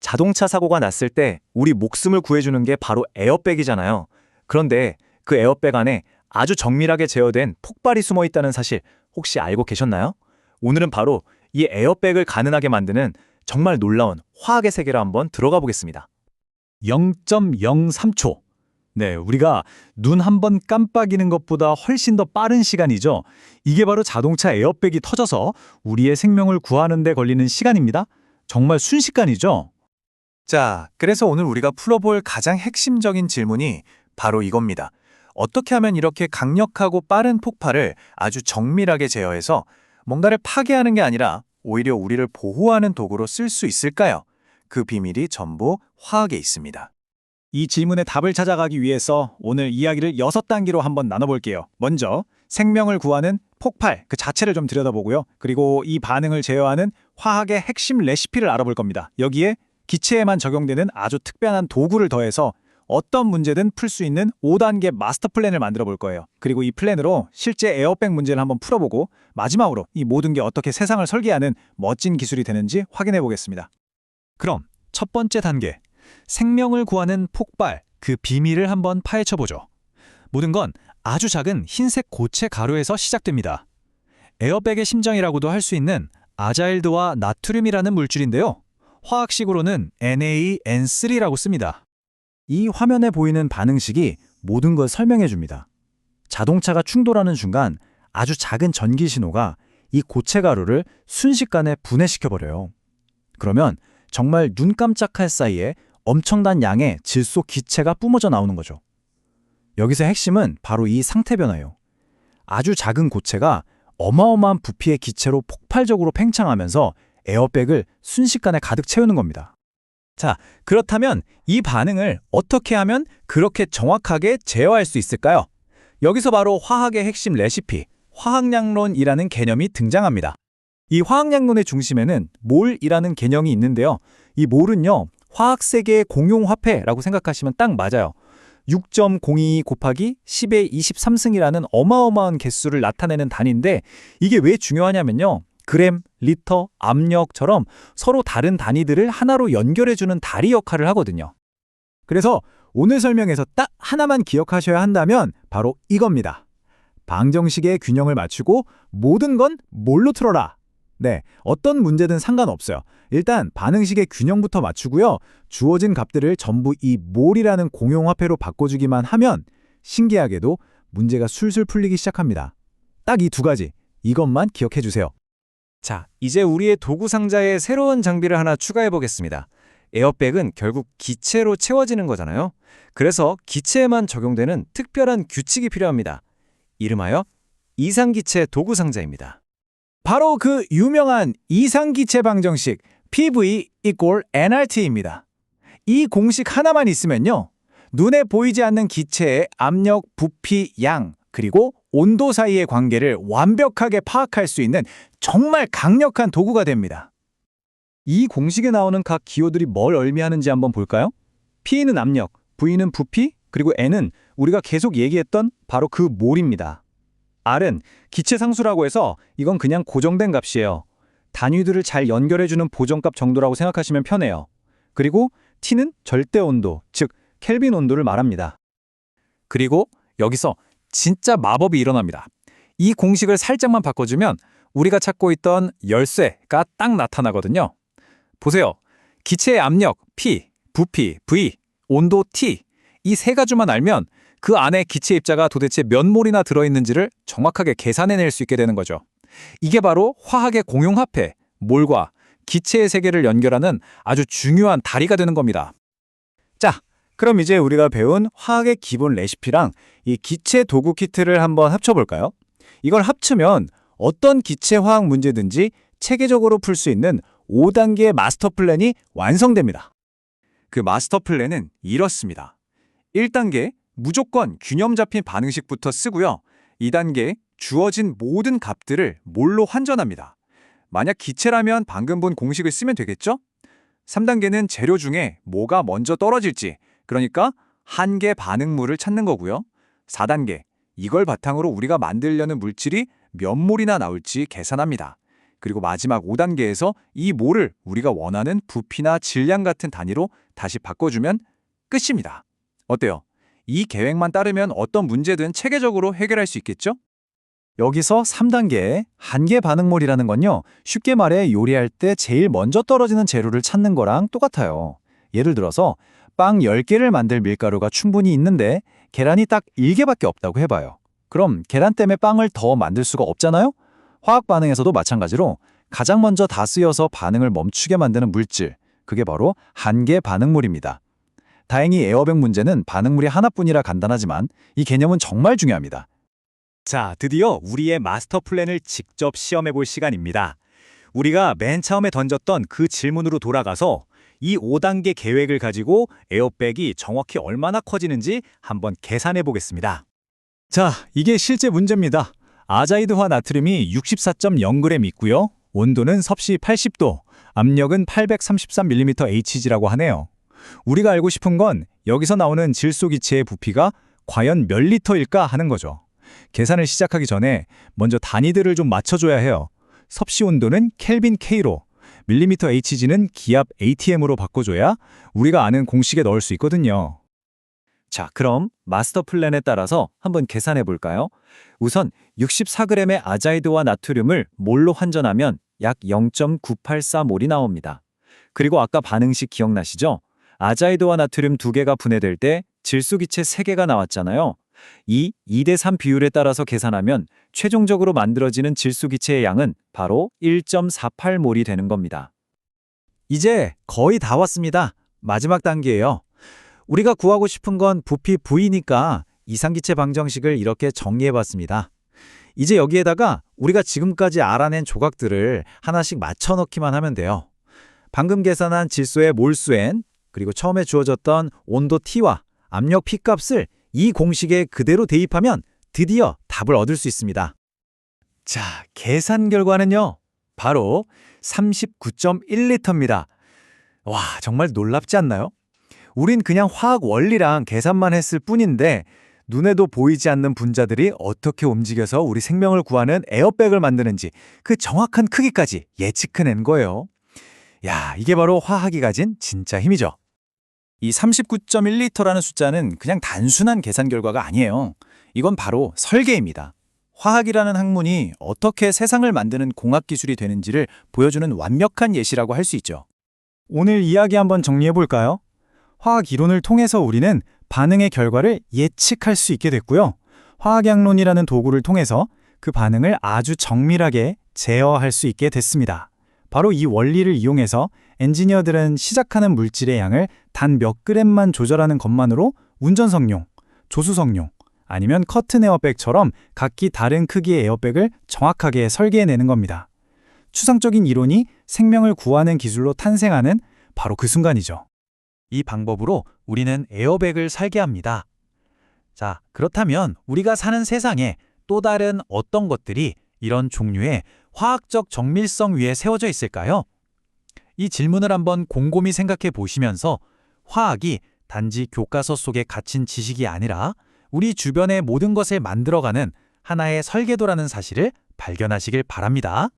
자동차 사고가 났을 때 우리 목숨을 구해주는 게 바로 에어백이잖아요. 그런데 그 에어백 안에 아주 정밀하게 제어된 폭발이 숨어 있다는 사실 혹시 알고 계셨나요? 오늘은 바로 이 에어백을 가능하게 만드는 정말 놀라운 화학의 세계로 한번 들어가 보겠습니다. 0.03초. 네, 우리가 눈 한 번 깜빡이는 것보다 훨씬 더 빠른 시간이죠. 이게 바로 자동차 에어백이 터져서 우리의 생명을 구하는 데 걸리는 시간입니다. 정말 순식간이죠. 자, 그래서 오늘 우리가 풀어볼 가장 핵심적인 질문이 바로 이겁니다. 어떻게 하면 이렇게 강력하고 빠른 폭발을 아주 정밀하게 제어해서 뭔가를 파괴하는 게 아니라 오히려 우리를 보호하는 도구로 쓸 수 있을까요? 그 비밀이 전부 화학에 있습니다. 이 질문의 답을 찾아가기 위해서 오늘 이야기를 6단계로 한번 나눠볼게요. 먼저 생명을 구하는 폭발 그 자체를 좀 들여다보고요. 그리고 이 반응을 제어하는 화학의 핵심 레시피를 알아볼 겁니다. 여기에 기체에만 적용되는 아주 특별한 도구를 더해서 어떤 문제든 풀 수 있는 5단계 마스터 플랜을 만들어 볼 거예요. 그리고 이 플랜으로 실제 에어백 문제를 한번 풀어보고 마지막으로 이 모든 게 어떻게 세상을 설계하는 멋진 기술이 되는지 확인해 보겠습니다. 그럼 첫 번째 단계, 생명을 구하는 폭발, 그 비밀을 한번 파헤쳐보죠. 모든 건 아주 작은 흰색 고체 가루에서 시작됩니다. 에어백의 심장이라고도 할 수 있는 아자일드와 나트륨이라는 물질인데요. 화학식으로는 NaN3라고 씁니다. 이 화면에 보이는 반응식이 모든 걸 설명해 줍니다. 자동차가 충돌하는 순간 아주 작은 전기 신호가 이 고체 가루를 순식간에 분해시켜버려요. 그러면 정말 눈 깜짝할 사이에 엄청난 양의 질소 기체가 뿜어져 나오는 거죠. 여기서 핵심은 바로 이 상태 변화예요. 아주 작은 고체가 어마어마한 부피의 기체로 폭발적으로 팽창하면서 에어백을 순식간에 가득 채우는 겁니다. 자, 그렇다면 이 반응을 어떻게 하면 그렇게 정확하게 제어할 수 있을까요? 여기서 바로 화학의 핵심 레시피, 화학량론이라는 개념이 등장합니다. 이 화학량론의 중심에는 몰이라는 개념이 있는데요. 이 몰은요, 화학 세계의 공용 화폐라고 생각하시면 딱 맞아요. 6.02 곱하기 10의 23승이라는 어마어마한 개수를 나타내는 단위인데 이게 왜 중요하냐면요. 그램, 리터, 압력처럼 서로 다른 단위들을 하나로 연결해주는 다리 역할을 하거든요. 그래서 오늘 설명에서 딱 하나만 기억하셔야 한다면 바로 이겁니다. 방정식의 균형을 맞추고 모든 건 몰로 틀어라. 네, 어떤 문제든 상관없어요. 일단 반응식의 균형부터 맞추고요. 주어진 값들을 전부 이 몰이라는 공용화폐로 바꿔주기만 하면 신기하게도 문제가 술술 풀리기 시작합니다. 딱 이 두 가지, 이것만 기억해 주세요. 자, 이제 우리의 도구 상자에 새로운 장비를 하나 추가해 보겠습니다. 에어백은 결국 기체로 채워지는 거잖아요. 그래서 기체에만 적용되는 특별한 규칙이 필요합니다. 이름하여 이상기체 도구 상자입니다. 바로 그 유명한 이상기체 방정식 PV = nRT입니다. 이 공식 하나만 있으면요. 눈에 보이지 않는 기체의 압력, 부피, 양, 그리고 온도 사이의 관계를 완벽하게 파악할 수 있는 정말 강력한 도구가 됩니다. 이 공식에 나오는 각 기호들이 뭘 의미하는지 한번 볼까요? P는 압력, V는 부피, 그리고 N은 우리가 계속 얘기했던 바로 그 몰입니다. R은 기체 상수라고 해서 이건 그냥 고정된 값이에요. 단위들을 잘 연결해주는 보정값 정도라고 생각하시면 편해요. 그리고 T는 절대 온도, 즉 켈빈 온도를 말합니다. 그리고 여기서 진짜 마법이 일어납니다. 이 공식을 살짝만 바꿔주면 우리가 찾고 있던 열쇠가 딱 나타나거든요. 보세요. 기체의 압력 P, 부피 V, 온도 T 이 세 가지만 알면 그 안에 기체 입자가 도대체 몇 몰이나 들어있는지를 정확하게 계산해낼 수 있게 되는 거죠. 이게 바로 화학의 공용화폐, 몰과 기체의 세계를 연결하는 아주 중요한 다리가 되는 겁니다. 자, 그럼 이제 우리가 배운 화학의 기본 레시피랑 이 기체 도구 키트를 한번 합쳐볼까요? 이걸 합치면 어떤 기체 화학 문제든지 체계적으로 풀 수 있는 5단계의 마스터 플랜이 완성됩니다. 그 마스터 플랜은 이렇습니다. 1단계, 무조건 균형 잡힌 반응식부터 쓰고요. 2단계, 주어진 모든 값들을 몰로 환전합니다. 만약 기체라면 방금 본 공식을 쓰면 되겠죠? 3단계는 재료 중에 뭐가 먼저 떨어질지, 그러니까 한계 반응물을 찾는 거고요. 4단계, 이걸 바탕으로 우리가 만들려는 물질이 몇 몰이나 나올지 계산합니다. 그리고 마지막 5단계에서 이 몰을 우리가 원하는 부피나 질량 같은 단위로 다시 바꿔주면 끝입니다. 어때요? 이 계획만 따르면 어떤 문제든 체계적으로 해결할 수 있겠죠? 여기서 3단계 한계 반응몰이라는 건요. 쉽게 말해 요리할 때 제일 먼저 떨어지는 재료를 찾는 거랑 똑같아요. 예를 들어서 빵 10개를 만들 밀가루가 충분히 있는데 계란이 딱 1개밖에 없다고 해봐요. 그럼 계란 때문에 빵을 더 만들 수가 없잖아요? 화학 반응에서도 마찬가지로 가장 먼저 다 쓰여서 반응을 멈추게 만드는 물질, 그게 바로 한계 반응물입니다. 다행히 에어백 문제는 반응물이 하나뿐이라 간단하지만 이 개념은 정말 중요합니다. 자, 드디어 우리의 마스터 플랜을 직접 시험해 볼 시간입니다. 우리가 맨 처음에 던졌던 그 질문으로 돌아가서 이 5단계 계획을 가지고 에어백이 정확히 얼마나 커지는지 한번 계산해 보겠습니다. 자, 이게 실제 문제입니다. 아자이드화 나트륨이 64.0g 있고요. 온도는 섭씨 80도, 압력은 833mmHg라고 하네요. 우리가 알고 싶은 건 여기서 나오는 질소기체의 부피가 과연 몇 리터일까 하는 거죠. 계산을 시작하기 전에 먼저 단위들을 좀 맞춰줘야 해요. 섭씨 온도는 켈빈 K로, 밀리미터 Hg는 기압 ATM으로 바꿔줘야 우리가 아는 공식에 넣을 수 있거든요. 자, 그럼 마스터 플랜에 따라서 한번 계산해 볼까요? 우선 64g의 아자이드화 나트륨을 몰로 환전하면 약 0.984몰이 나옵니다. 그리고 아까 반응식 기억나시죠? 아자이드화 나트륨 2개가 분해될 때 질소기체 3개가 나왔잖아요. 이 2대3 비율에 따라서 계산하면 최종적으로 만들어지는 질소기체의 양은 바로 1.48몰이 되는 겁니다. 이제 거의 다 왔습니다. 마지막 단계예요. 우리가 구하고 싶은 건 부피 V니까 이상기체 방정식을 이렇게 정리해봤습니다. 이제 여기에다가 우리가 지금까지 알아낸 조각들을 하나씩 맞춰 넣기만 하면 돼요. 방금 계산한 질소의 몰수 N, 그리고 처음에 주어졌던 온도 T와 압력 P 값을 이 공식에 그대로 대입하면 드디어 답을 얻을 수 있습니다. 자, 계산 결과는요. 바로 39.1리터입니다. 와, 정말 놀랍지 않나요? 우린 그냥 화학 원리랑 계산만 했을 뿐인데 눈에도 보이지 않는 분자들이 어떻게 움직여서 우리 생명을 구하는 에어백을 만드는지 그 정확한 크기까지 예측해낸 거예요. 야, 이게 바로 화학이 가진 진짜 힘이죠. 이 39.1리터라는 숫자는 그냥 단순한 계산 결과가 아니에요. 이건 바로 설계입니다. 화학이라는 학문이 어떻게 세상을 만드는 공학 기술이 되는지를 보여주는 완벽한 예시라고 할 수 있죠. 오늘 이야기 한번 정리해 볼까요? 화학 이론을 통해서 우리는 반응의 결과를 예측할 수 있게 됐고요. 화학양론이라는 도구를 통해서 그 반응을 아주 정밀하게 제어할 수 있게 됐습니다. 바로 이 원리를 이용해서 엔지니어들은 시작하는 물질의 양을 단 몇 그램만 조절하는 것만으로 운전석용, 조수석용, 아니면 커튼 에어백처럼 각기 다른 크기의 에어백을 정확하게 설계해내는 겁니다. 추상적인 이론이 생명을 구하는 기술로 탄생하는 바로 그 순간이죠. 이 방법으로 우리는 에어백을 설계합니다. 자, 그렇다면 우리가 사는 세상에 또 다른 어떤 것들이 이런 종류의 화학적 정밀성 위에 세워져 있을까요? 이 질문을 한번 곰곰이 생각해 보시면서 화학이 단지 교과서 속에 갇힌 지식이 아니라 우리 주변의 모든 것을 만들어가는 하나의 설계도라는 사실을 발견하시길 바랍니다.